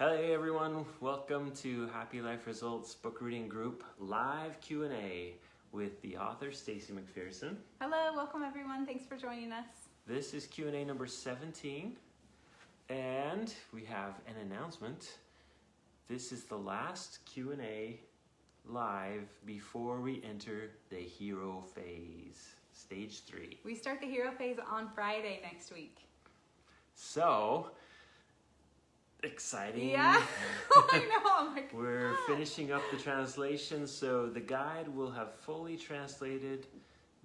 Hey everyone, welcome to Happy Life Results Book Reading Group live Q&A with the author Stacey McPherson. Hello, welcome everyone. Thanks for joining us. This is Q&A number 17 and we have an announcement. This is the last Q&A live before we enter the hero phase, stage 3. We start the hero phase on Friday next week. So, exciting. Yeah, I know. Oh my God. We're finishing up the translation, so the guide will have fully translated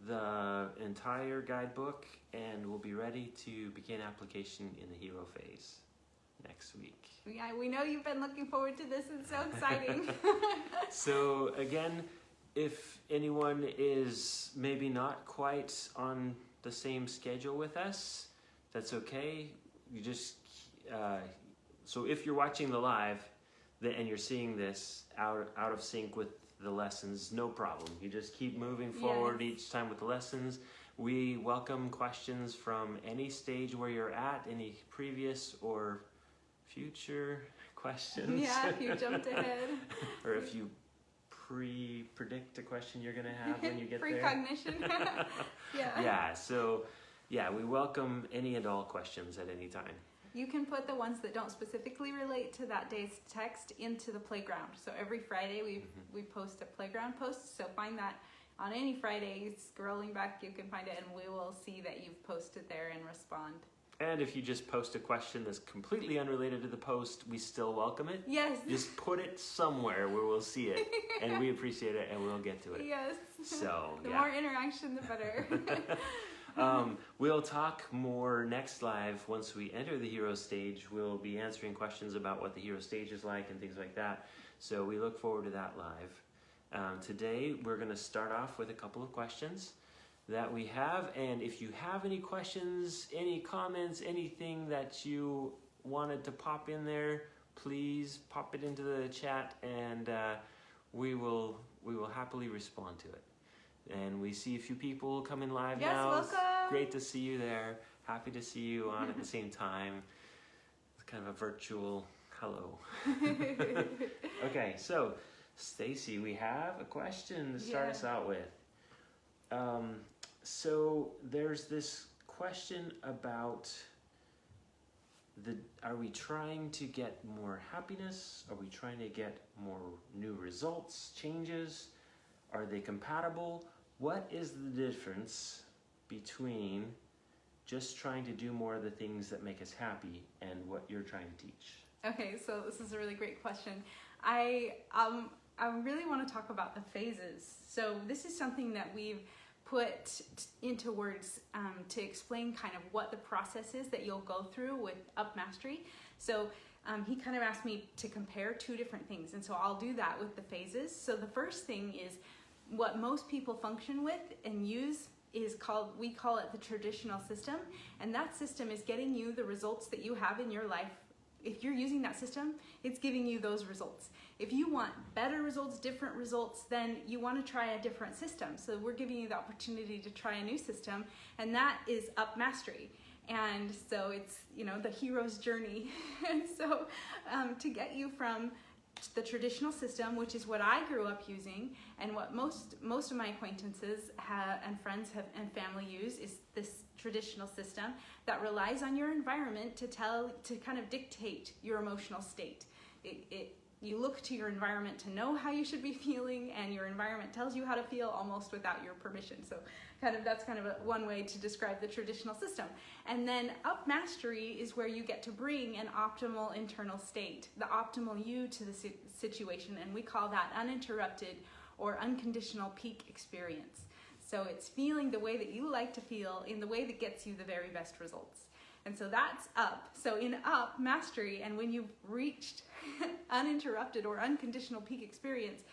the entire guidebook and we'll be ready to begin application in the hero phase next week. Yeah, we know you've been looking forward to this. It's so exciting. So again, if anyone is maybe not quite on the same schedule with us, that's okay. You just so if you're watching the live and you're seeing this out of sync with the lessons, no problem. You just keep moving forward each time with the lessons. We welcome questions from any stage where you're at, any previous or future questions. Yeah, if you jumped ahead. Or if you predict a question you're going to have when you get there. Precognition. Yeah. Yeah, so yeah, we welcome any and all questions at any time. You can put the ones that don't specifically relate to that day's text into the playground. So every Friday we post a playground post. So find that on any Friday, scrolling back, you can find it and we will see that you've posted there and respond. And if you just post a question that's completely unrelated to the post, we still welcome it. Yes. Just put it somewhere where we'll see it and we appreciate it and we'll get to it. Yes. So, the more interaction, the better. We'll talk more next live once we enter the hero stage. We'll be answering questions about what the hero stage is like and things like that. So we look forward to that live. Today we're going to start off with a couple of questions that we have. And if you have any questions, any comments, anything that you wanted to pop in there, please pop it into the chat and we will happily respond to it. And we see a few people coming live now. Yes, welcome. It's great to see you there. Happy to see you on at the same time. It's kind of a virtual hello. Okay, so Stacey, we have a question to start us out with. So there's this question about are we trying to get more happiness? Are we trying to get more new results, changes? Are they compatible? What is the difference between just trying to do more of the things that make us happy and what you're trying to teach? Okay, so this is a really great question. I really want to talk about the phases. So this is something that we've put into words to explain kind of what the process is that you'll go through with Up Mastery. So he kind of asked me to compare two different things, and so I'll do that with the phases. So the first thing is what most people function with and use we call it the traditional system, and that system is getting you the results that you have in your life. If you're using that system, it's giving you those results. If you want better results, different results, then you want to try a different system. So we're giving you the opportunity to try a new system, and that is Up Mastery. And so it's, the hero's journey. And so to get you from the traditional system, which is what I grew up using, and what most of my acquaintances and friends and family use, is this traditional system that relies on your environment to kind of dictate your emotional state. You look to your environment to know how you should be feeling, and your environment tells you how to feel almost without your permission. So that's kind of one way to describe the traditional system. And then Up Mastery is where you get to bring an optimal internal state, the optimal you to the situation, and we call that uninterrupted or unconditional peak experience. So it's feeling the way that you like to feel in the way that gets you the very best results. And so that's Up. So in Up Mastery, and when you've reached uninterrupted or unconditional peak experience,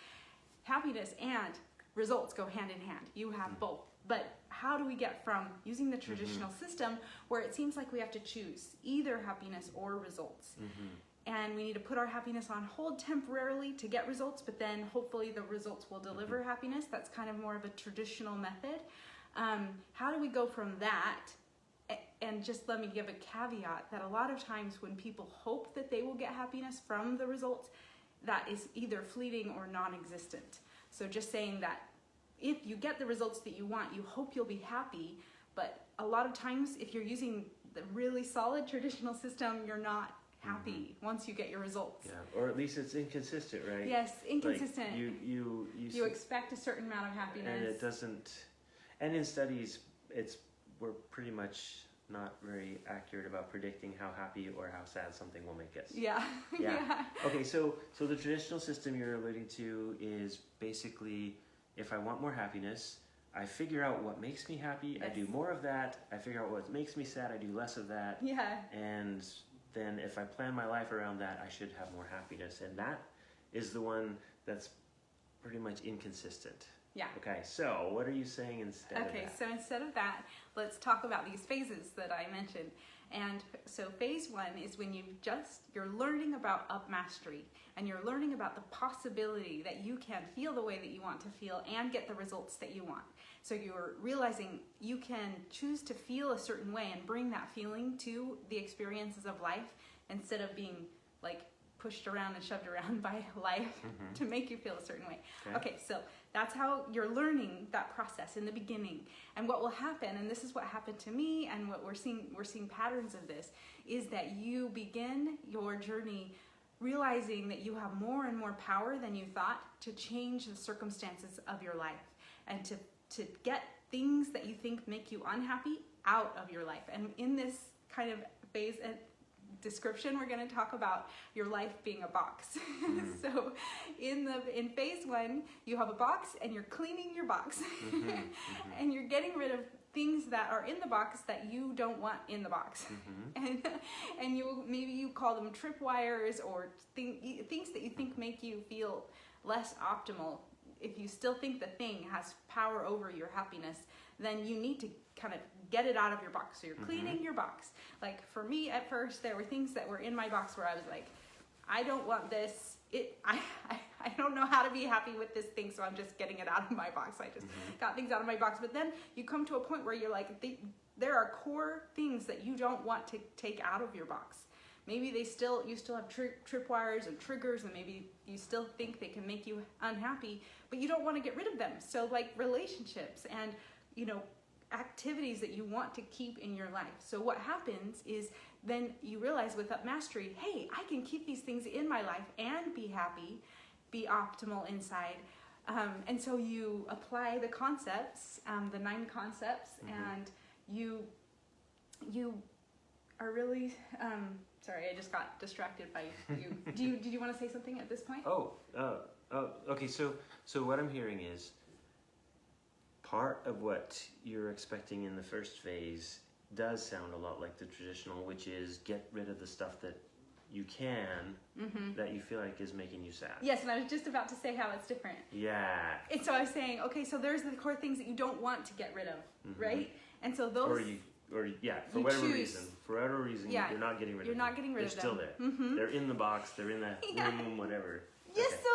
happiness and results go hand in hand. You have both. But how do we get from using the traditional system, where it seems like we have to choose either happiness or results? And we need to put our happiness on hold temporarily to get results, but then hopefully the results will deliver happiness. That's kind of more of a traditional method. How do we go from that and just let me give a caveat that a lot of times when people hope that they will get happiness from the results, that is either fleeting or non-existent. So just saying that if you get the results that you want, you hope you'll be happy, but a lot of times if you're using the really solid traditional system, you're not happy once you get your results. Yeah, or at least it's inconsistent, right? Yes, inconsistent. Like you expect a certain amount of happiness. And it doesn't, and in studies, we're pretty much not very accurate about predicting how happy or how sad something will make us. Yeah. Yeah. Okay, so the traditional system you're alluding to is basically, if I want more happiness, I figure out what makes me happy, Yes. I do more of that, I figure out what makes me sad, I do less of that. Yeah. And then if I plan my life around that, I should have more happiness. And that is the one that's pretty much inconsistent. Yeah. Okay, so what are you saying instead of Okay, that? so instead of that, let's talk about these phases that I mentioned. And so phase 1 is when you're learning about up mastery, and you're learning about the possibility that you can feel the way that you want to feel and get the results that you want. So you're realizing you can choose to feel a certain way and bring that feeling to the experiences of life instead of being like pushed around and shoved around by life to make you feel a certain way. Okay, so that's how you're learning that process in the beginning. And what will happen, and this is what happened to me, and what we're seeing patterns of this, is that you begin your journey realizing that you have more and more power than you thought to change the circumstances of your life and to get things that you think make you unhappy out of your life. And in this kind of phase and description, we're going to talk about your life being a box. So in phase 1, you have a box and you're cleaning your box and you're getting rid of things that are in the box that you don't want in the box. And maybe you call them tripwires or things that you think make you feel less optimal. If you still think the thing has power over your happiness, then you need to kind of get it out of your box. So you're cleaning your box. Like for me at first, there were things that were in my box where I was like, I don't want this. I don't know how to be happy with this thing, so I'm just getting it out of my box. I just got things out of my box. But then you come to a point where you're like, there are core things that you don't want to take out of your box. Maybe you still have tripwires and triggers, and maybe you still think they can make you unhappy, but you don't want to get rid of them. So like relationships and, activities that you want to keep in your life. So what happens is then you realize with Up Mastery, hey, I can keep these things in my life and be happy, be optimal inside. And so you apply the concepts, the 9 concepts, and you are really, sorry, I just got distracted by you. Did you want to say something at this point? Okay, so what I'm hearing is part of what you're expecting in the first phase does sound a lot like the traditional, which is get rid of the stuff that you can, that you feel like is making you sad. Yes, and I was just about to say how it's different. Yeah. And so I was saying, okay, so there's the core things that you don't want to get rid of, right? And so those... For whatever reason, you're not getting rid of them. You're not getting rid of them. them. They're still there. They're in the box, they're in the room, whatever. Yes, Okay. so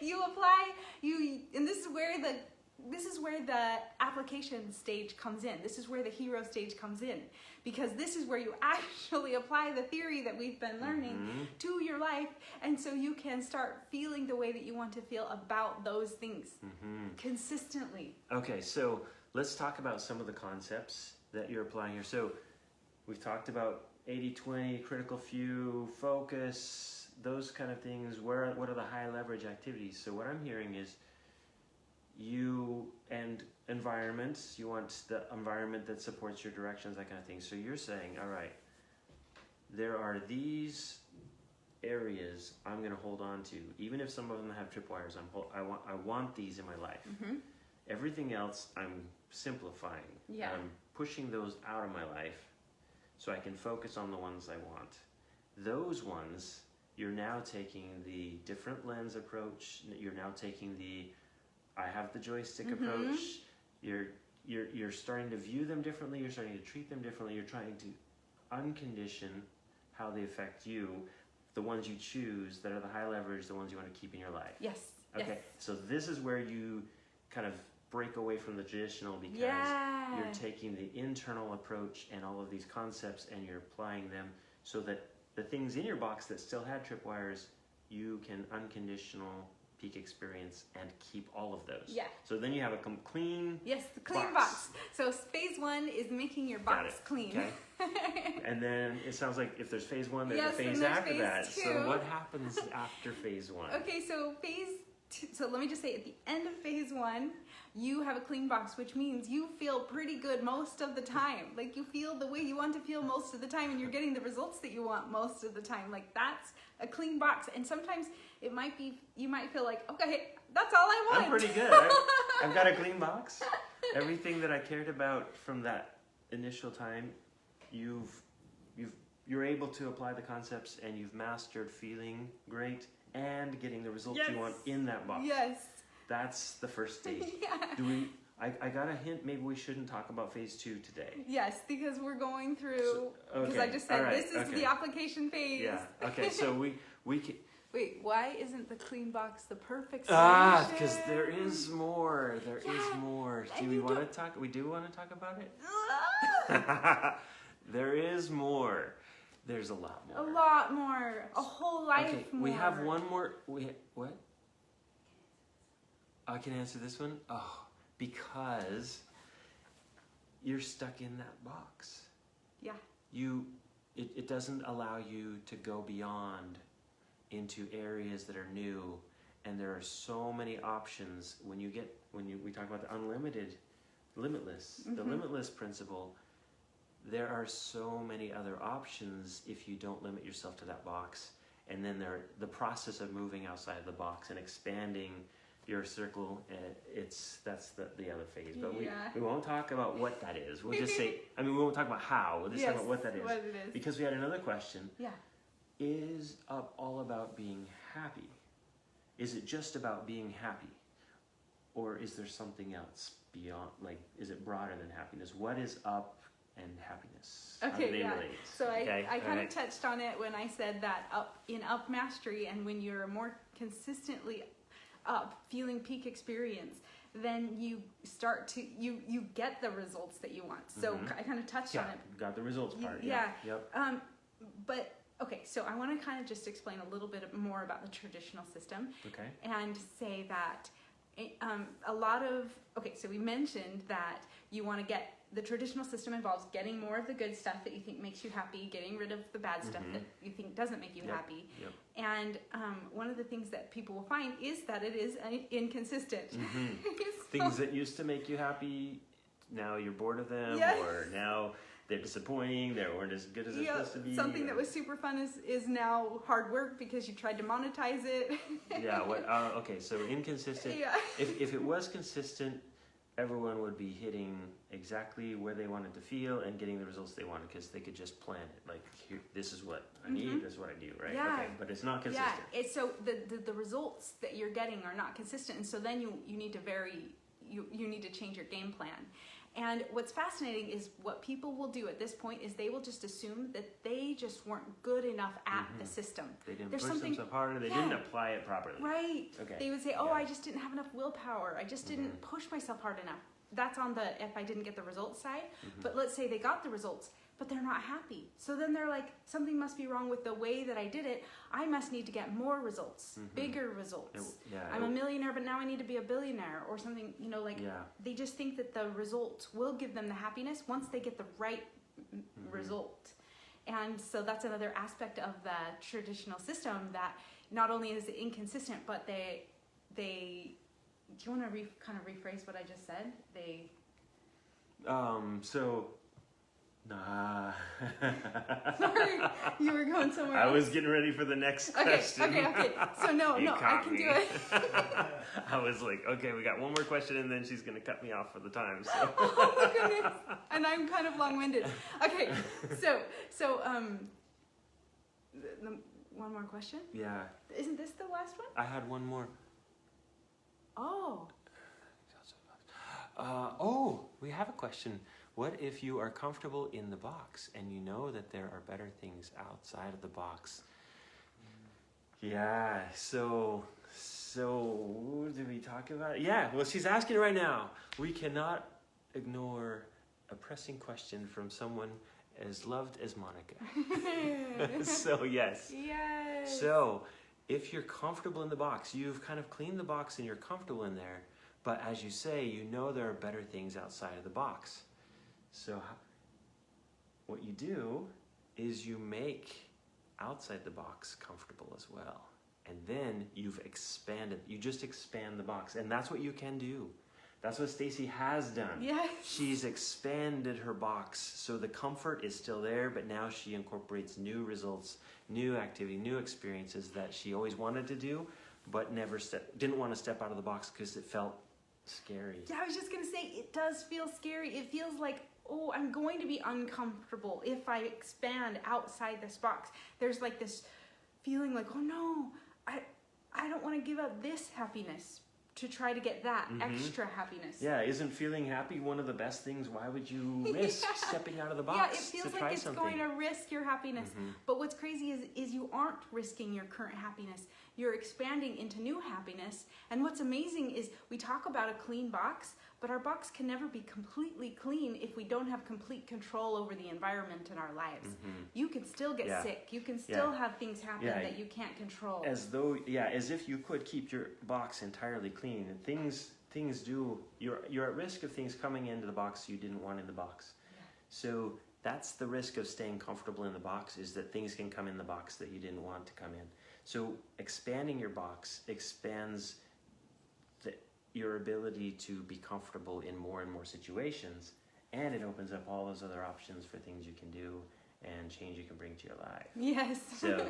you apply, and this is where the application stage comes in. This is where the hero stage comes in, because this is where you actually apply the theory that we've been learning to your life, and so you can start feeling the way that you want to feel about those things consistently. Okay, so let's talk about some of the concepts that you're applying here. So we've talked about 80-20, critical few, focus, those kind of things. What are the high leverage activities? So what I'm hearing is you and environments, you want the environment that supports your directions, that kind of thing. So you're saying, all right, there are these areas I'm going to hold on to, even if some of them have tripwires. I want these in my life. Everything else I'm simplifying. Yeah. I'm pushing those out of my life so I can focus on the ones I want. Those ones, you're now taking the different lens approach. You're now taking the I have the joystick approach. You're starting to view them differently. You're starting to treat them differently. You're trying to uncondition how they affect you. The ones you choose that are the high leverage, the ones you want to keep in your life. Yes. Okay. Yes. So this is where you kind of break away from the traditional because Yeah. you're taking the internal approach and all of these concepts and you're applying them so that the things in your box that still had tripwires, you can unconditional peak experience and keep all of those. Yeah. So then you have a clean Yes, the clean box. box. So phase 1 is making your Got box it. clean. Okay. And then it sounds like if there's phase 1, there's Yes, a phase and there's after phase that. 2. So what happens after phase 1? Okay, so so let me just say, at the end of phase 1, you have a clean box, which means you feel pretty good most of the time. Like, you feel the way you want to feel most of the time, and you're getting the results that you want most of the time. Like, that's a clean box. And sometimes it might be, you might feel like, okay, that's all I want. I'm pretty good. I've got a clean box. Everything that I cared about from that initial time, you're able to apply the concepts, and you've mastered feeling great and getting the results you want in that box. Yes. That's the first stage. Yeah. I got a hint, maybe we shouldn't talk about phase 2 today. Yes, because we're going through, because okay, I just said all right, this is okay. the application phase. Yeah, okay, so we can... Wait, why isn't the clean box the perfect solution? because there is more. There is more. and Do we you want to don't- talk? We do want to talk about it? Ah, There is more. There's a lot more. a lot more. A whole life Okay, more. we have one more. What? I can answer this one. Oh, because you're stuck in that box. Yeah. It doesn't allow you to go beyond into areas that are new, and there are so many options when we talk about the unlimited, limitless, the limitless principle. There are so many other options if you don't limit yourself to that box. And then the process of moving outside of the box and expanding your circle, that's the other phase. But Yeah. we won't talk about what that is. We'll just say, we won't talk about how. We'll just talk about what that is. What it is. Because we had another question. Yeah. Is Up all about being happy? Is it just about being happy? Or is there something else beyond, like, is it broader than happiness? What is Up and happiness? How do Okay, they yeah. relate? So I kind alright. of touched on it when I said that up mastery, and when you're more consistently up, feeling peak experience, then you start to you get the results that you want. So I kind of touched on it. Got the results part. Yeah. Yep. But okay, so I want to kind of just explain a little bit more about the traditional system. Okay. And say that a lot of, okay, so we mentioned that you want to get, the traditional system involves getting more of the good stuff that you think makes you happy, getting rid of the bad stuff that you think doesn't make you happy. Yep. And one of the things that people will find is that it is inconsistent. Things that used to make you happy, now you're bored of them, Yes. or now they're disappointing, they weren't as good as they're supposed to be. Something that was super fun is now hard work because you tried to monetize it. Yeah, okay, so inconsistent. Yeah. If it was consistent, everyone would be hitting exactly where they wanted to feel and getting the results they wanted, because they could just plan it. Like, here, this is what I need, this is what I do, right? Yeah. Okay, but it's not consistent. Yeah, so the results that you're getting are not consistent, and so then you need to you need to change your game plan. And what's fascinating is what people will do at this point is they will just assume that they just weren't good enough at the system. They didn't There's push something- themselves harder, they didn't apply it properly. Right. Okay. They would say, oh, Yeah. I just didn't have enough willpower. I just didn't push myself hard enough. That's on the if I didn't get the results side. But let's say they got the results, but they're not happy. So then they're like, something must be wrong with the way that I did it. I must need to get more results, bigger results. I'm a millionaire, but now I need to be a billionaire or something, they just think that the result will give them the happiness once they get the right result. And so that's another aspect of the traditional system, that not only is it inconsistent, but they do you want to kind of rephrase what I just said? Sorry, you were going somewhere else. I was getting ready for the next question. Okay. So no, You I caught can me. do it. I was like, okay, we got one more question, and then she's gonna cut me off for the time. So. Oh my goodness. And I'm kind of long-winded. Okay, so one more question? Yeah, Isn't this the last one? I had one more. Oh. We have a question. What if you are comfortable in the box and you know that there are better things outside of the box? Yeah, so So, did we talk about it? Yeah, well, she's asking right now. We cannot ignore a pressing question from someone as loved as Monica. So, yes. Yes. So, if you're comfortable in the box, you've kind of cleaned the box and you're comfortable in there, but as you say, you know there are better things outside of the box. So, what you do is you make outside the box comfortable as well. And then you've expanded, you just expand the box. And that's what you can do. That's what Stacy has done. Yes. She's expanded her box. So the comfort is still there, but now she incorporates new results, new activity, new experiences that she always wanted to do, but didn't want to step out of the box because it felt scary. Yeah, I was just going to say, it does feel scary. It feels like, oh, I'm going to be uncomfortable if I expand outside this box. There's like this feeling like, oh no, I don't want to give up this happiness to try to get that extra happiness. Yeah, isn't feeling happy one of the best things? Why would you risk stepping out of the box Yeah, it feels to try like it's something? going to risk your happiness. But what's crazy is you aren't risking your current happiness. You're expanding into new happiness. And what's amazing is we talk about a clean box, but our box can never be completely clean if we don't have complete control over the environment in our lives. You can still get sick. You can still have things happen that you can't control. As if you could keep your box entirely clean. And things do, you're at risk of things coming into the box you didn't want in the box. Yeah. So that's the risk of staying comfortable in the box, is that things can come in the box that you didn't want to come in. So expanding your box expands your ability to be comfortable in more and more situations, and it opens up all those other options for things you can do and change you can bring to your life. Yes. So,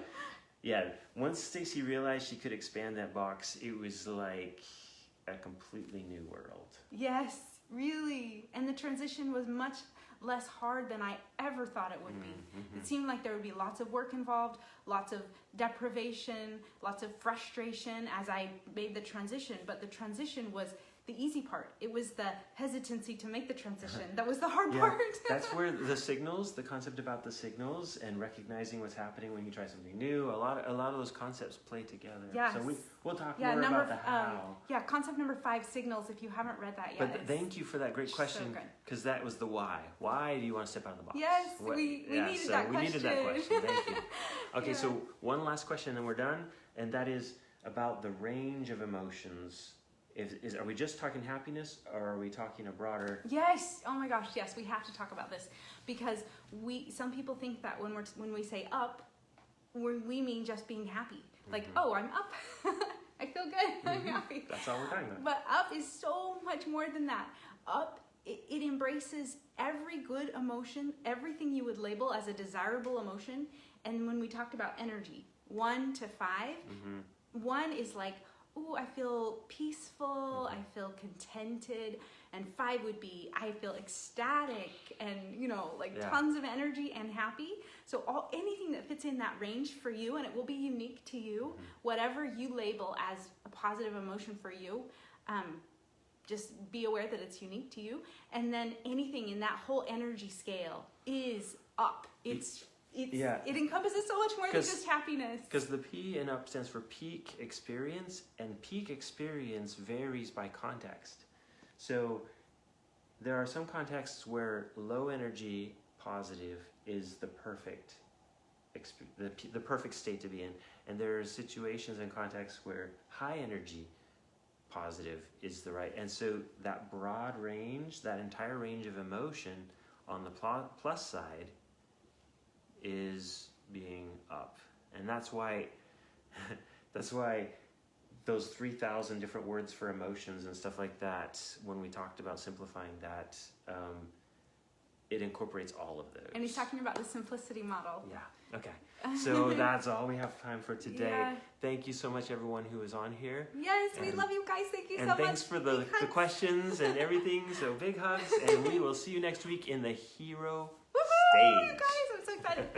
yeah, once Stacy realized she could expand that box, it was like a completely new world. Yes, really. And the transition was much less hard than I ever thought it would be. It seemed like there would be lots of work involved, lots of deprivation, lots of frustration as I made the transition, but the transition was the easy part. It was the hesitancy to make the transition that was the hard part. That's where the concept about the signals and recognizing what's happening when you try something new, a lot of those concepts play together. Yes. So we'll talk more about the how. Concept number 5, signals, if you haven't read that yet. But thank you for that great question, because that was the why. Why do you want to step out of the box? Yes, we needed that question. We needed that question. Thank you. Okay, so one last question and we're done, and that is about the range of emotions. Are we just talking happiness, or are we talking a broader? Yes. Oh my gosh. Yes, we have to talk about this, because some people think that when we say up, we mean just being happy. Like, oh, I'm up. I feel good. I'm happy. That's all we're talking about. But up is so much more than that. Up, it embraces every good emotion, everything you would label as a desirable emotion. And when we talked about energy, 1 to 5, 1 is like, ooh, I feel peaceful, I feel contented, and 5 would be, I feel ecstatic and, tons of energy and happy. So anything that fits in that range for you, and it will be unique to you, whatever you label as a positive emotion for you, just be aware that it's unique to you. And then anything in that whole energy scale is up. It encompasses so much more than just happiness. Because the P in up stands for peak experience, and peak experience varies by context. So there are some contexts where low energy positive is the perfect the perfect state to be in, and there are situations and contexts where high energy positive is the right. And so that broad range, that entire range of emotion on the plus side is being up. And that's why those 3,000 different words for emotions and stuff like that, when we talked about simplifying that, it incorporates all of those. And he's talking about the simplicity model. Yeah, okay. So that's all we have time for today. Yeah. Thank you so much, everyone who is on here. Yes, we love you guys. Thank you so much. And thanks for the questions and everything. So big hugs, and we will see you next week in the Hero Stage. You guys, I'm so excited.